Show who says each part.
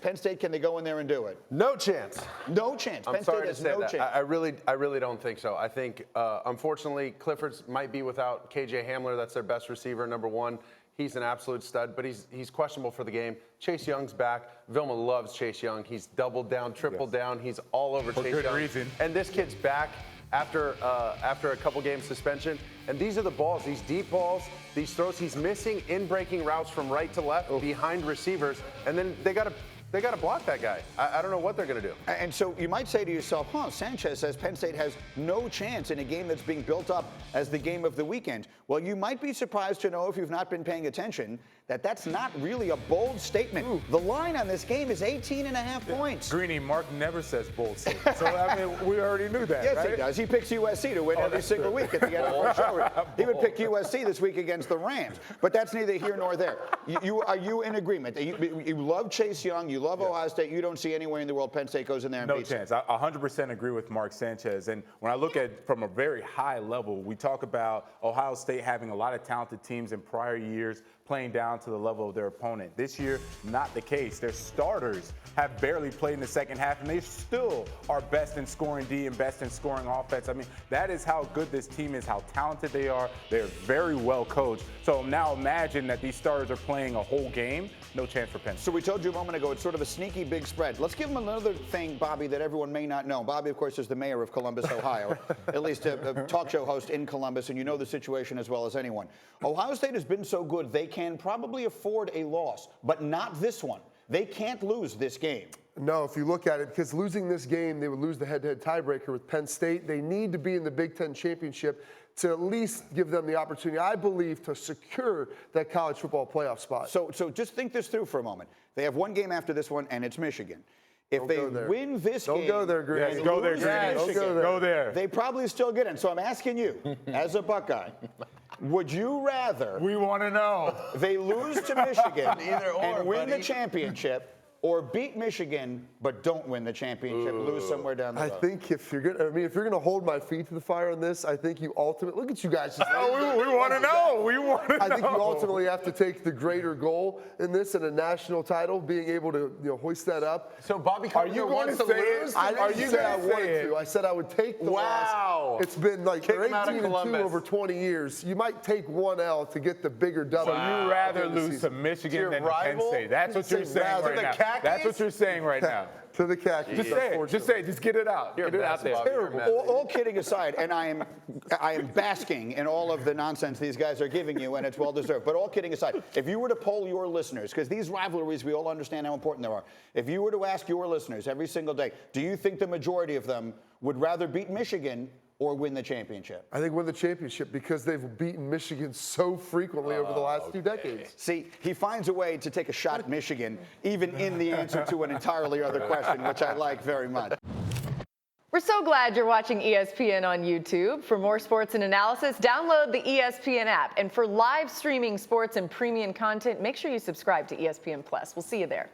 Speaker 1: Penn State, can they go in there and do it?
Speaker 2: No chance.
Speaker 1: No chance.
Speaker 2: I'm
Speaker 1: Penn
Speaker 2: sorry
Speaker 1: State
Speaker 2: to
Speaker 1: has
Speaker 2: say
Speaker 1: no
Speaker 2: that.
Speaker 1: chance.
Speaker 2: I really don't think so. I think, unfortunately, Clifford's might be without KJ Hamler. That's their best receiver, number one. He's an absolute stud, but he's questionable for the game. Chase Young's back. Vilma loves Chase Young. He's doubled down, tripled down. He's all over Chase Young. For good reason. And this kid's back after a couple games suspension. And these are the balls, these deep balls, these throws. He's missing in-breaking routes from right to left behind receivers. And then they got to block that guy. I don't know what they're going to do.
Speaker 1: And so you might say to yourself, Sanchez says Penn State has no chance in a game that's being built up as the game of the weekend. Well, you might be surprised to know, if you've not been paying attention, that that's not really a bold statement. The line on this game is 18.5 points.
Speaker 3: Greeny, Mark never says bold statement. So, I mean, we already knew that,
Speaker 1: Yes,
Speaker 3: right?
Speaker 1: he does. He picks USC to win every single week at the end of the show. He would pick USC this week against the Rams. But that's neither here nor there. Are you in agreement? You love Chase Young. You love Ohio State. You don't see anywhere in the world Penn State goes in there and
Speaker 3: no
Speaker 1: beats
Speaker 3: chance.
Speaker 1: them.
Speaker 3: I 100% agree with Mark Sanchez. And when I look at from a very high level, we talk about Ohio State having a lot of talented teams in prior years playing down to the level of their opponent. This year, not the case. Their starters have barely played in the second half, and they still are best in scoring D and best in scoring offense. I mean, that is how good this team is, how talented they are. They're very well coached. So now imagine that these starters are playing a whole game. No chance for Penn State.
Speaker 1: So we told you a moment ago, it's sort of a sneaky big spread. Let's give them another thing, Bobby, that everyone may not know. Bobby, of course, is the mayor of Columbus, Ohio, at least a talk show host in Columbus, and you know the situation as well as anyone. Ohio State has been so good, they can probably afford a loss, but not this one. They can't lose this game.
Speaker 4: No, if you look at it, because losing this game, they would lose the head-to-head tiebreaker with Penn State. They need to be in the Big Ten championship to at least give them the opportunity, I believe, to secure that college football playoff spot.
Speaker 1: So just think this through for a moment. They have one game after this one, and it's Michigan. If they win this game,
Speaker 4: don't go there, Greeny.
Speaker 3: Yes, go there, Greeny. Go there.
Speaker 1: They probably still get in. So I'm asking you, as a Buckeye, would you rather
Speaker 3: We want to know.
Speaker 1: they lose to Michigan and win the championship, or beat Michigan but don't win the championship, lose somewhere down the road?
Speaker 4: I think if you're gonna hold my feet to the fire on this, I think you ultimately look at you guys.
Speaker 3: We want to know. We want to know.
Speaker 4: I think you ultimately have to take the greater goal in this, and a national title, being able to hoist that up.
Speaker 2: So Bobby Carpenter wants to lose?
Speaker 4: I didn't say I wanted to. I said I would take the loss. It's been like 18-2 over 20 years. You might take one L to get the bigger W.
Speaker 3: So you'd rather lose to Michigan than to Penn State. That's what you're saying right now. That's what you're saying right now.
Speaker 4: To the Khakis.
Speaker 3: Just say it. Just say it. Just get it out. Get it out there.
Speaker 1: All kidding aside, and I am basking in all of the nonsense these guys are giving you, and it's well deserved. But all kidding aside, if you were to poll your listeners, because these rivalries, we all understand how important they are. If you were to ask your listeners every single day, do you think the majority of them would rather beat Michigan or win the championship?
Speaker 4: I think win the championship, because they've beaten Michigan so frequently over the last 2 decades.
Speaker 1: See, he finds a way to take a shot at Michigan, even in the answer to an entirely other question, which I like very much.
Speaker 5: We're so glad you're watching ESPN on YouTube. For more sports and analysis, download the ESPN app. And for live streaming sports and premium content, make sure you subscribe to ESPN Plus. We'll see you there.